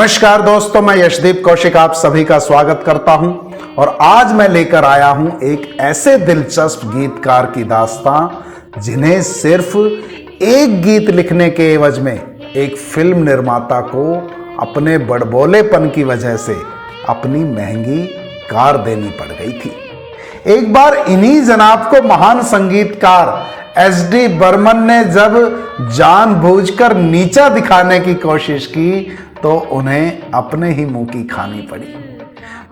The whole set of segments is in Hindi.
नमस्कार दोस्तों, मैं यशदीप कौशिक आप सभी का स्वागत करता हूं और आज मैं लेकर आया हूं एक ऐसे दिलचस्प गीतकार की दास्तां जिन्हें सिर्फ एक गीत लिखने के एवज में एक फिल्म निर्माता को अपने बड़बोलेपन की वजह से अपनी महंगी कार देनी पड़ गई थी। एक बार इन्हीं जनाब को महान संगीतकार एस.डी. बर्मन ने जब जानबूझकर नीचा दिखाने की कोशिश की तो उन्हें अपने ही मुंह की खानी पड़ी।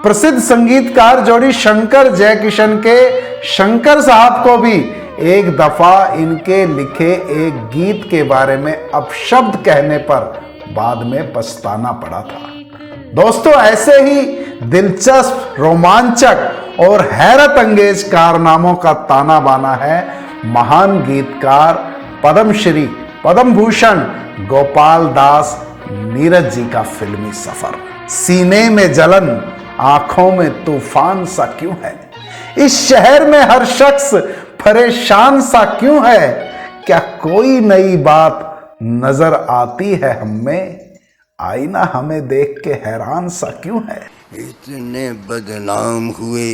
प्रसिद्ध संगीतकार जोड़ी शंकर जयकिशन के शंकर साहब को भी एक दफा इनके लिखे एक गीत के बारे में अपशब्द कहने पर बाद में पछताना पड़ा था। दोस्तों, ऐसे ही दिलचस्प, रोमांचक और हैरत अंगेज कारनामों का ताना बाना है महान गीतकार पद्मश्री पद्म भूषण गोपाल दास नीरज जी का फिल्मी सफर। सीने में जलन, आंखों में तूफान सा क्यों है, इस शहर में हर शख्स परेशान सा क्यों है, क्या कोई नई बात नजर आती है हमें, आईना हमें देख के हैरान सा क्यों है। इतने बदनाम हुए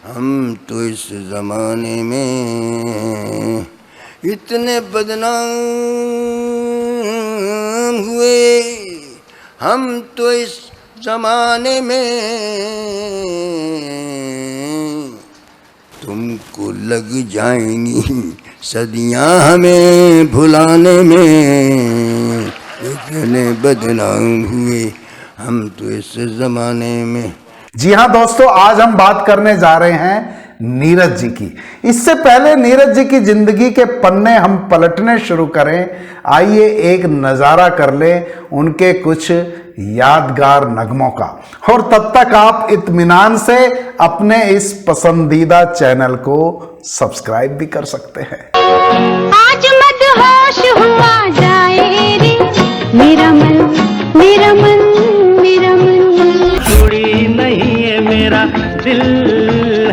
हम तो इस जमाने में, इतने बदनाम हुए हम तो इस जमाने में, तुमको लग जाएंगी सदियां हमें भुलाने में। इतने बदनाम हुए हम तो इस जमाने में। जी हाँ दोस्तों, आज हम बात करने जा रहे हैं नीरज जी की। इससे पहले नीरज जी की जिंदगी के पन्ने हम पलटने शुरू करें, आइए एक नजारा कर लें उनके कुछ यादगार नगमों का, और तब तक आप इत्मीनान से अपने इस पसंदीदा चैनल को सब्सक्राइब भी कर सकते हैं। आज मदहोश हुआ जाए रे मेरा मन, मेरा मन, मेरा मन। कुड़ी नहीं है मेरा दिल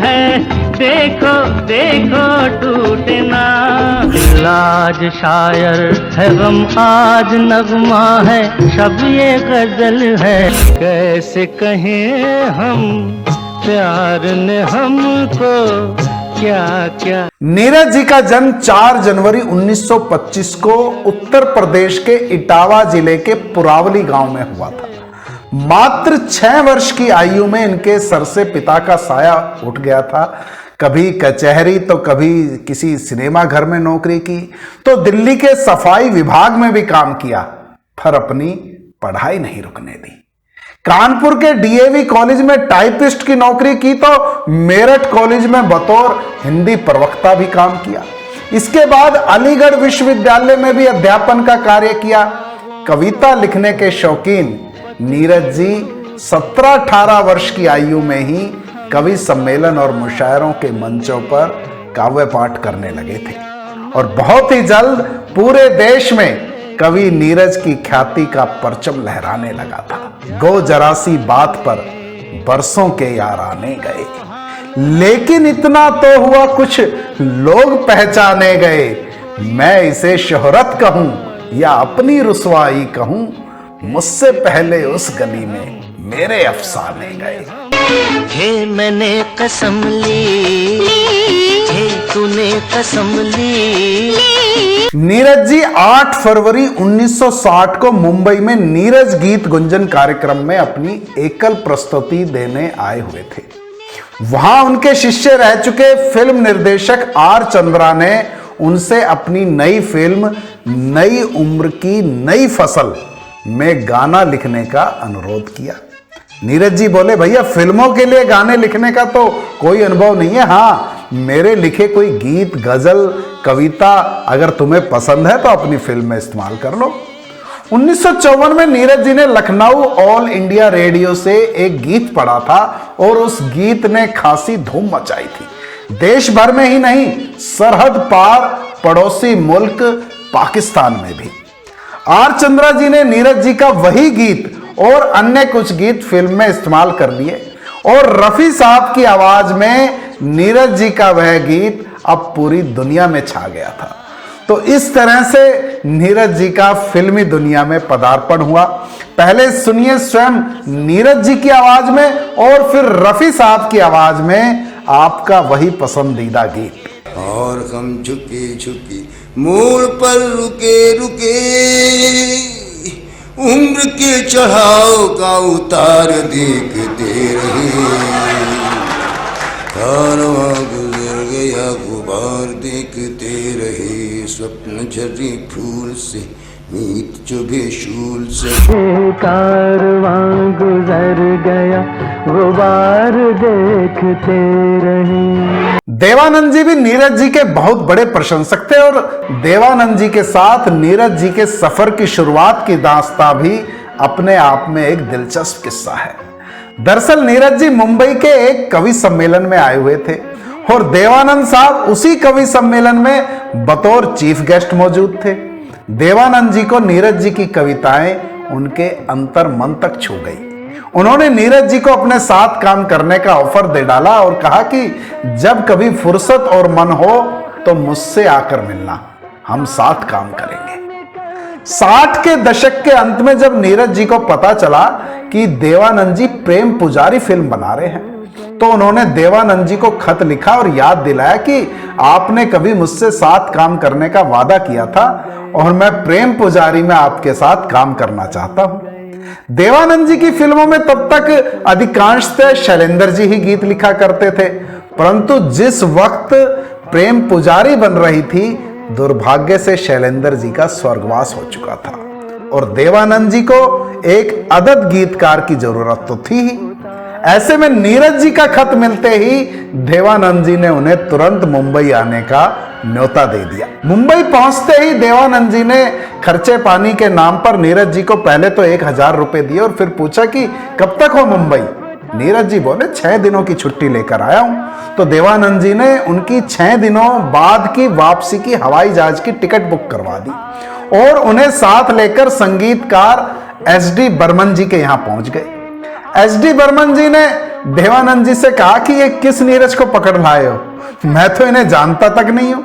है, देखो देखो टूटे ना। दिल आज शायर है, गम आज नगमा है, शब ये गजल है। कैसे कहें हम, प्यार ने हमको क्या क्या। नीरज जी का जन्म 4 जनवरी 1925 को उत्तर प्रदेश के इटावा जिले के पुरावली गांव में हुआ था। मात्र 6 वर्ष की आयु में इनके सर से पिता का साया उठ गया था। कभी कचहरी तो कभी किसी सिनेमा घर में नौकरी की, तो दिल्ली के सफाई विभाग में भी काम किया, पर अपनी पढ़ाई नहीं रुकने दी। कानपुर के डीएवी कॉलेज में टाइपिस्ट की नौकरी की, तो मेरठ कॉलेज में बतौर हिंदी प्रवक्ता भी काम किया। इसके बाद अलीगढ़ विश्वविद्यालय में भी अध्यापन का कार्य किया। कविता लिखने के शौकीन नीरज जी 17-18 वर्ष की आयु में ही कवि सम्मेलन और मुशायरों के मंचों पर काव्य पाठ करने लगे थे, और बहुत ही जल्द पूरे देश में कवि नीरज की ख्याति का परचम लहराने लगा था। गो जरासी बात पर बरसों के यार आने गए, लेकिन इतना तो हुआ कुछ लोग पहचाने गए। मैं इसे शोहरत कहूं या अपनी रुसवाई कहूं, मुझसे पहले उस गली में मेरे अफसाने गए। हे मैंने कसम ली, हे तूने कसम ली। नीरज जी 8 फरवरी 1960 को मुंबई में नीरज गीत गुंजन कार्यक्रम में अपनी एकल प्रस्तुति देने आए हुए थे। वहां उनके शिष्य रह चुके फिल्म निर्देशक आर चंद्रा ने उनसे अपनी नई फिल्म नई उम्र की नई फसल में गाना लिखने का अनुरोध किया। नीरज जी बोले, भैया फिल्मों के लिए गाने लिखने का तो कोई अनुभव नहीं है, हाँ मेरे लिखे कोई गीत, गजल, कविता अगर तुम्हें पसंद है तो अपनी फिल्म में इस्तेमाल कर लो। 1954 में नीरज जी ने लखनऊ ऑल इंडिया रेडियो से एक गीत पढ़ा था और उस गीत ने खासी धूम मचाई थी। देश भर में ही नहीं, सरहद पार पड़ोसी मुल्क पाकिस्तान में भी। आर चंद्रा जी ने नीरज जी का वही गीत और अन्य कुछ गीत फिल्म में इस्तेमाल कर लिए, और रफी साहब की आवाज में नीरज जी का वह गीत अब पूरी दुनिया में छा गया था। तो इस तरह से नीरज जी का फिल्मी दुनिया में पदार्पण हुआ। पहले सुनिए स्वयं नीरज जी की आवाज में और फिर रफी साहब की आवाज में आपका वही पसंदीदा गीत। और हम झुके झुके मोड़ पर रुके रुके, उम्र के चढ़ाव का उतार देखते रहे। कारवां गुजर गया गुबार देखते रहे, स्वप्न झरे फूल से मीत चुभे शूल से। कारवां गुजर गया गुबार देखते रहे। देवानंद जी भी नीरज जी के बहुत बड़े प्रशंसक थे और देवानंद जी के साथ नीरज जी के सफर की शुरुआत की दास्तां भी अपने आप में एक दिलचस्प किस्सा है। दरअसल नीरज जी मुंबई के एक कवि सम्मेलन में आए हुए थे और देवानंद साहब उसी कवि सम्मेलन में बतौर चीफ गेस्ट मौजूद थे। देवानंद जी को नीरज जी की कविताएं उनके अंतर मन तक छू गई। उन्होंने नीरज जी को अपने साथ काम करने का ऑफर दे डाला और कहा कि जब कभी फुर्सत और मन हो तो मुझसे आकर मिलना, हम साथ काम करेंगे। 60 के दशक के अंत में जब नीरज जी को पता चला कि देवानंद जी प्रेम पुजारी फिल्म बना रहे हैं तो उन्होंने देवानंद जी को खत लिखा और याद दिलाया कि आपने कभी मुझसे साथ काम करने का वादा किया था और मैं प्रेम पुजारी में आपके साथ काम करना चाहता हूं। देवानंद जी की फिल्मों में तब तक अधिकांशतः शैलेंद्र जी ही गीत लिखा करते थे, परंतु जिस वक्त प्रेम पुजारी बन रही थी दुर्भाग्य से शैलेंद्र जी का स्वर्गवास हो चुका था और देवानंद जी को एक अदद गीतकार की जरूरत तो थी ही। ऐसे में नीरज जी का खत मिलते ही देवानंद जी ने उन्हें तुरंत मुंबई आने का न्योता दे दिया। मुंबई पहुंचते ही देवानंद जी ने खर्चे पानी के नाम पर नीरज जी को पहले तो 1000 रुपए दिए और फिर पूछा कि कब तक हो मुंबई। नीरज जी बोले 6 दिनों की छुट्टी लेकर आया हूं। तो देवानंद जी ने उनकी 6 दिनों बाद की वापसी की हवाई जहाज की टिकट बुक करवा दी और उन्हें साथ लेकर संगीतकार SD बर्मन जी के यहां पहुंच गए। SD बर्मन जी ने देवानंद जी से कहा कि ये किस नीरज को पकड़ लाए हो, मैं तो इन्हें जानता तक नहीं हूं,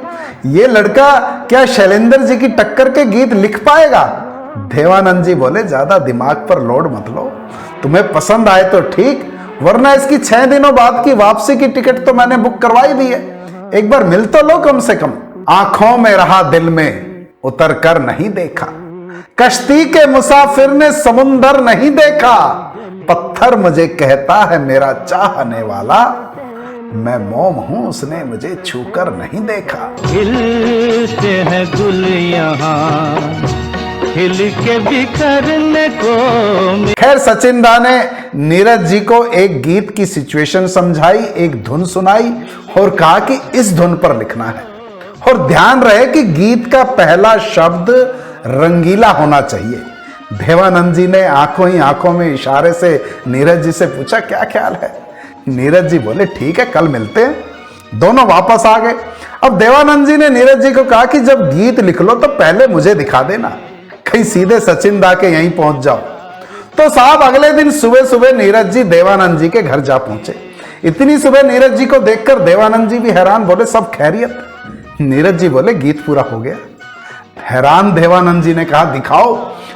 ये लड़का क्या शैलेंद्र जी की टक्कर के गीत लिख पाएगा। देवानंद जी बोले ज्यादा दिमाग पर लोड मत लो, तुम्हें पसंद आए तो ठीक, वरना इसकी 6 दिनों बाद की वापसी की टिकट तो मैंने बुक करवाई दी है, एक बार मिल तो लो कम से कम। आंखों में रहा दिल में उतर कर नहीं देखा, कश्ती के मुसाफिर ने समुंदर नहीं देखा, पत्थर मुझे कहता है मेरा चाहने वाला, मैं मोम हूं उसने मुझे छूकर नहीं देखा। खिलते हैं गुल यहाँ खिल के बिखरने को। खैर सचिन दा ने नीरज जी को एक गीत की सिचुएशन समझाई, एक धुन सुनाई और कहा कि इस धुन पर लिखना है और ध्यान रहे कि गीत का पहला शब्द रंगीला होना चाहिए। देवानंद जी ने आंखों ही आंखों में इशारे से नीरज जी से पूछा क्या ख्याल है। नीरज जी बोले ठीक है कल मिलते हैं। दोनों वापस आ गए। अब देवानंद जी ने नीरज जी को कहा कि जब गीत लिख लो तो पहले मुझे दिखा देना, कहीं सीधे सचिन दा के यहीं पहुंच जाओ। तो साहब अगले दिन सुबह सुबह नीरज जी देवानंद जी के घर जा पहुंचे। इतनी सुबह नीरज जी को देखकर देवानंद जी भी हैरान, बोले सब खैरियत। नीरज जी बोले गीत पूरा हो गया। हैरान देवानंद जी ने कहा दिखाओ,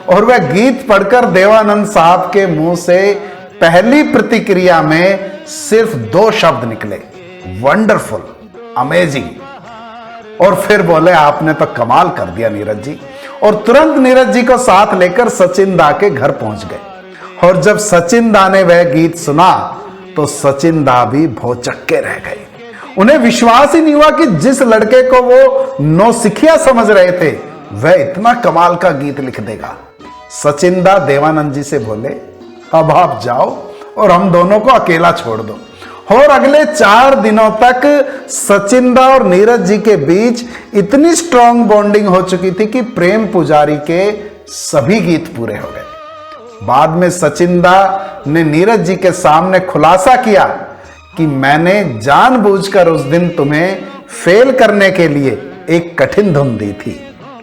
और वह गीत पढ़कर देवानंद साहब के मुंह से पहली प्रतिक्रिया में सिर्फ 2 शब्द निकले, वंडरफुल, अमेजिंग। और फिर बोले आपने तो कमाल कर दिया नीरज जी, और तुरंत नीरज जी को साथ लेकर सचिन दा के घर पहुंच गए। और जब सचिन दा ने वह गीत सुना तो सचिन दा भी भौचक्के रह गए। उन्हें विश्वास ही नहीं हुआ कि जिस लड़के को वो नौसिखिया समझ रहे थे वह इतना कमाल का गीत लिख देगा। सचिन दा देवानंद जी से बोले अब आप जाओ और हम दोनों को अकेला छोड़ दो। और अगले 4 दिनों तक सचिन दा और नीरज जी के बीच इतनी स्ट्रॉन्ग बॉन्डिंग हो चुकी थी कि प्रेम पुजारी के सभी गीत पूरे हो गए। बाद में सचिन दा ने नीरज जी के सामने खुलासा किया कि मैंने जानबूझकर उस दिन तुम्हें फेल करने के लिए एक कठिन धुन दी थी,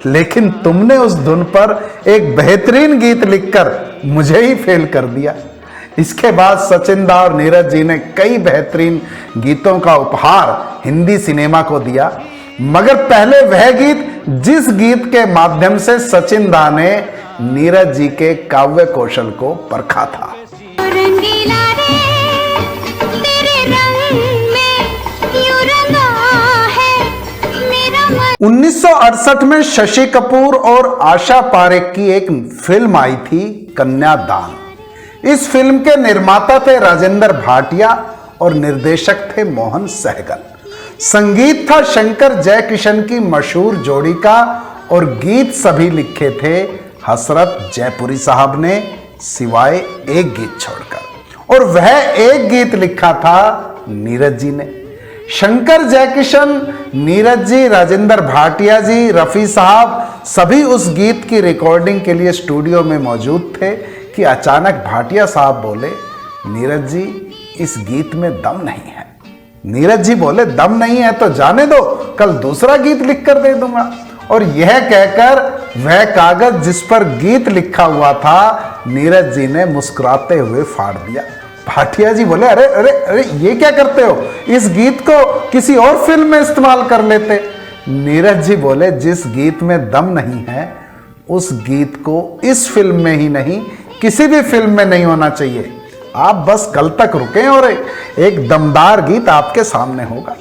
लेकिन तुमने उस धुन पर एक बेहतरीन गीत लिखकर मुझे ही फेल कर दिया। इसके बाद सचिन दा और नीरज जी ने कई बेहतरीन गीतों का उपहार हिंदी सिनेमा को दिया, मगर पहले वह गीत जिस गीत के माध्यम से सचिन दा ने नीरज जी के काव्य कौशल को परखा था। रंगीला रे तेरे रंग में यूं रंगा है मेरा मन। 1968 में शशि कपूर और आशा पारेख की एक फिल्म आई थी कन्यादान। इस फिल्म के निर्माता थे राजेंद्र भाटिया और निर्देशक थे मोहन सहगल। संगीत था शंकर जयकिशन की मशहूर जोड़ी का और गीत सभी लिखे थे हसरत जयपुरी साहब ने, सिवाय एक गीत छोड़कर, और वह एक गीत लिखा था नीरज जी ने। शंकर जयकिशन, नीरज जी, राजेंद्र भाटिया जी, रफी साहब सभी उस गीत की रिकॉर्डिंग के लिए स्टूडियो में मौजूद थे कि अचानक भाटिया साहब बोले, नीरज जी इस गीत में दम नहीं है। नीरज जी बोले, दम नहीं है तो जाने दो, कल दूसरा गीत लिख कर दे दूंगा। और यह कहकर वह कागज जिस पर गीत लिखा हुआ था नीरज जी ने मुस्कुराते हुए फाड़ दिया। भाटिया जी बोले, अरे अरे अरे ये क्या करते हो, इस गीत को किसी और फिल्म में इस्तेमाल कर लेते। नीरज जी बोले, जिस गीत में दम नहीं है उस गीत को इस फिल्म में ही नहीं किसी भी फिल्म में नहीं होना चाहिए। आप बस कल तक रुकें और एक दमदार गीत आपके सामने होगा।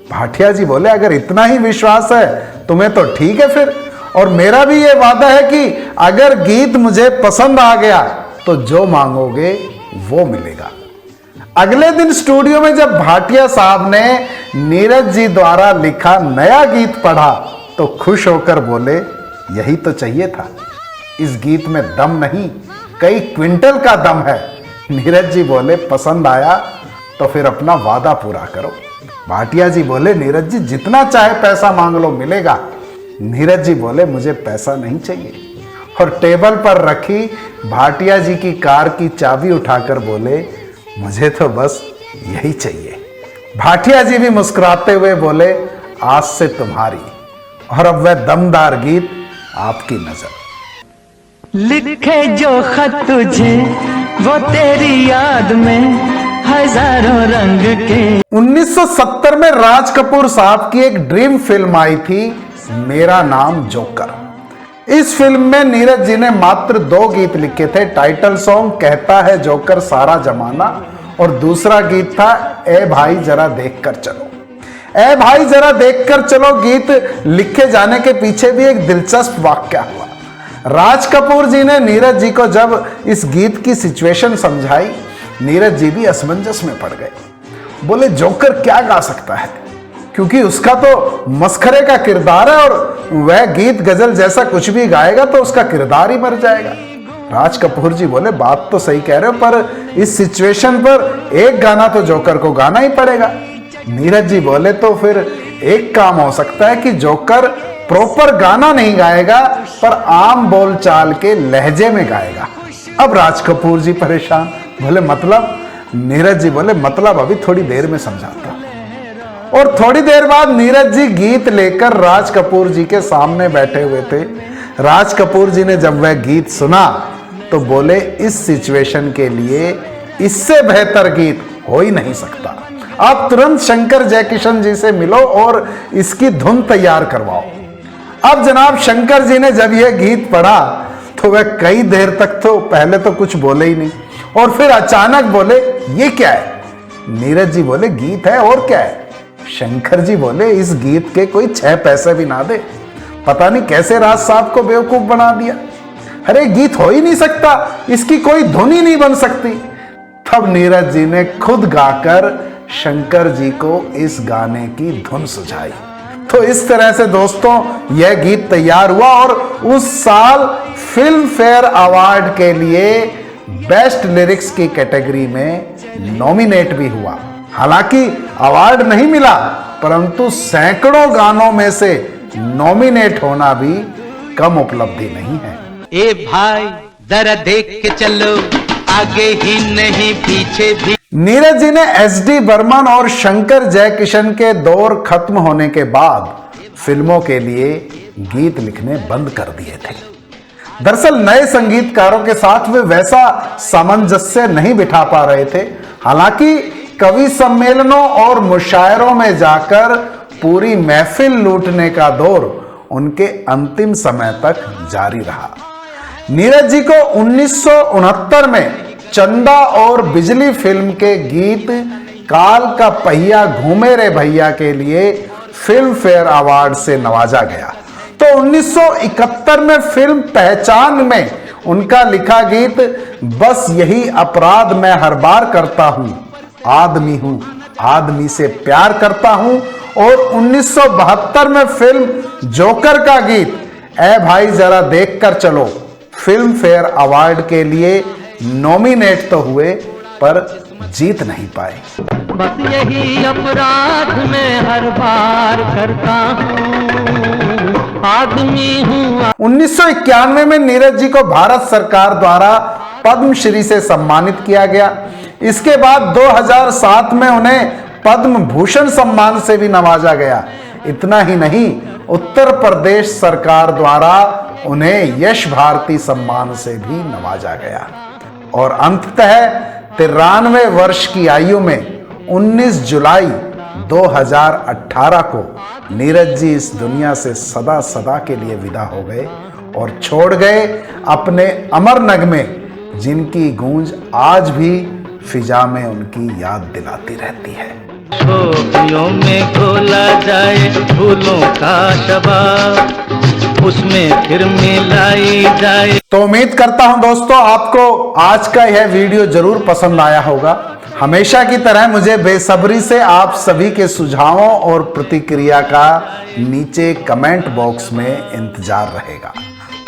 भाटिया जी बोले, अगर इतना ही विश्वास है तुम्हें तो ठीक है फिर, और मेरा भी ये वादा है कि अगर गीत मुझे पसंद आ गया तो जो मांगोगे वो मिलेगा। अगले दिन स्टूडियो में जब भाटिया साहब ने नीरज जी द्वारा लिखा नया गीत पढ़ा तो खुश होकर बोले, यही तो चाहिए था, इस गीत में दम नहीं कई क्विंटल का दम है। नीरज जी बोले, पसंद आया तो फिर अपना वादा पूरा करो। भाटिया जी बोले, नीरज जी जितना चाहे पैसा मांग लो मिलेगा। नीरज जी बोले, मुझे पैसा नहीं चाहिए, और टेबल पर रखी भाटिया जी की कार की चाबी उठाकर बोले, मुझे तो बस यही चाहिए। भाटिया जी भी मुस्कुराते हुए बोले, आज से तुम्हारी, और अब वह दमदार गीत आपकी नजर। लिखे जो खत तुझे वो तेरी याद में हजारों रंग के। 1970 में राज कपूर साहब की एक ड्रीम फिल्म आई थी, मेरा नाम जोकर। इस फिल्म में नीरज जी ने मात्र 2 गीत लिखे थे। टाइटल सॉन्ग कहता है जोकर सारा जमाना, और दूसरा गीत था ए भाई जरा देख कर चलो। ए भाई जरा देख कर चलो गीत लिखे जाने के पीछे भी एक दिलचस्प वाकया हुआ। राज कपूर जी ने नीरज जी को जब इस गीत की सिचुएशन समझाई, नीरज जी भी असमंजस में पड़ गए। बोले, जोकर क्या गा सकता है, क्योंकि उसका तो मस्खरे का किरदार है और वह गीत गजल जैसा कुछ भी गाएगा तो उसका किरदार ही मर जाएगा। राज कपूर जी बोले, बात तो सही कह रहे हो, पर इस सिचुएशन पर एक गाना तो जोकर को गाना ही पड़ेगा। नीरज जी बोले, तो फिर एक काम हो सकता है कि जोकर प्रॉपर गाना नहीं गाएगा पर आम बोलचाल के लहजे में गाएगा। अब राज कपूर जी परेशान, बोले मतलब? नीरज जी बोले, मतलब अभी थोड़ी देर में समझाता हूं। और थोड़ी देर बाद नीरज जी गीत लेकर राज कपूर जी के सामने बैठे हुए थे। राज कपूर जी ने जब वह गीत सुना तो बोले, इस सिचुएशन के लिए इससे बेहतर गीत हो ही नहीं सकता। आप तुरंत शंकर जयकिशन जी से मिलो और इसकी धुन तैयार करवाओ। अब जनाब शंकर जी ने जब यह गीत पढ़ा तो वह कई देर तक तो पहले तो कुछ बोले ही नहीं, और फिर अचानक बोले, ये क्या है? नीरज जी बोले, गीत है और क्या है। शंकर जी बोले, इस गीत के कोई 6 पैसे भी ना दे, पता नहीं कैसे राज साहब को बेवकूफ बना दिया। अरे गीत हो ही नहीं सकता, इसकी कोई धुन ही नहीं बन सकती। तब नीरज जी ने खुद गाकर शंकर जी को इस गाने की धुन सुझाई। तो इस तरह से दोस्तों यह गीत तैयार हुआ और उस साल फिल्म फेयर अवार्ड के लिए बेस्ट लिरिक्स की कैटेगरी में नॉमिनेट भी हुआ। हालांकि अवार्ड नहीं मिला, परंतु सैकड़ों गानों में से नॉमिनेट होना भी कम उपलब्धि नहीं है। ए भाई जरा देख के चलो, आगे ही नहीं पीछे भी। नीरज जी ने एस.डी. बर्मन और शंकर जयकिशन के दौर खत्म होने के बाद फिल्मों के लिए गीत लिखने बंद कर दिए थे। दरअसल नए संगीतकारों के साथ वे वैसा सामंजस्य नहीं बिठा पा रहे थे। हालांकि कवि सम्मेलनों और मुशायरों में जाकर पूरी महफिल लूटने का दौर उनके अंतिम समय तक जारी रहा। नीरज जी को 1969 में चंदा और बिजली फिल्म के गीत काल का पहिया घूमे रे भैया के लिए फिल्म फेयर अवार्ड से नवाजा गया। तो 1971 में फिल्म पहचान में उनका लिखा गीत बस यही अपराध मैं हर बार करता हूं, आदमी हूं, आदमी से प्यार करता हूं, और 1972 में फिल्म जोकर का गीत ऐ भाई जरा देख कर चलो फिल्म फेयर अवार्ड के लिए नॉमिनेट तो हुए पर जीत नहीं पाए। बस यही अपराध मैं हर बार करता हूँ, आदमी हूँ। 1991 में नीरज जी को भारत सरकार द्वारा पद्मश्री से सम्मानित किया गया। इसके बाद 2007 में उन्हें पद्म भूषण सम्मान से भी नवाजा गया। इतना ही नहीं, उत्तर प्रदेश सरकार द्वारा उन्हें यश भारती सम्मान से भी नवाजा गया। और अंततः 93 वर्ष की आयु में 19 जुलाई 2018 को नीरज जी इस दुनिया से सदा सदा के लिए विदा हो गए और छोड़ गए अपने अमर नगमे, जिनकी गूंज आज भी फिजा में उनकी याद दिलाती रहती है। छोपियों में खोला जाए फूलों का शबाब, उसमें फिर मिलाई जाए। तो उम्मीद करता हूं दोस्तों आपको आज का यह वीडियो जरूर पसंद आया होगा। हमेशा की तरह मुझे बेसब्री से आप सभी के सुझावों और प्रतिक्रिया का नीचे कमेंट बॉक्स में इंतजार रहेगा।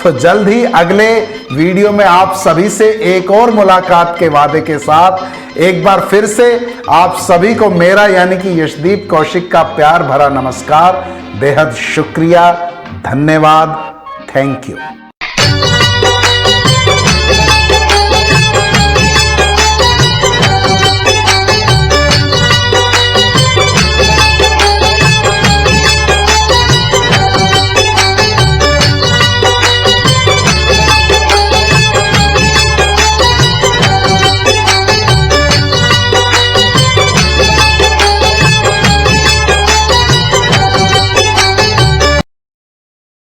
तो जल्द ही अगले वीडियो में आप सभी से एक और मुलाकात के वादे के साथ एक बार फिर से आप सभी को मेरा यानी कि यशदीप कौशिक का प्यार भरा नमस्कार, बेहद शुक्रिया, धन्यवाद, थैंक यू।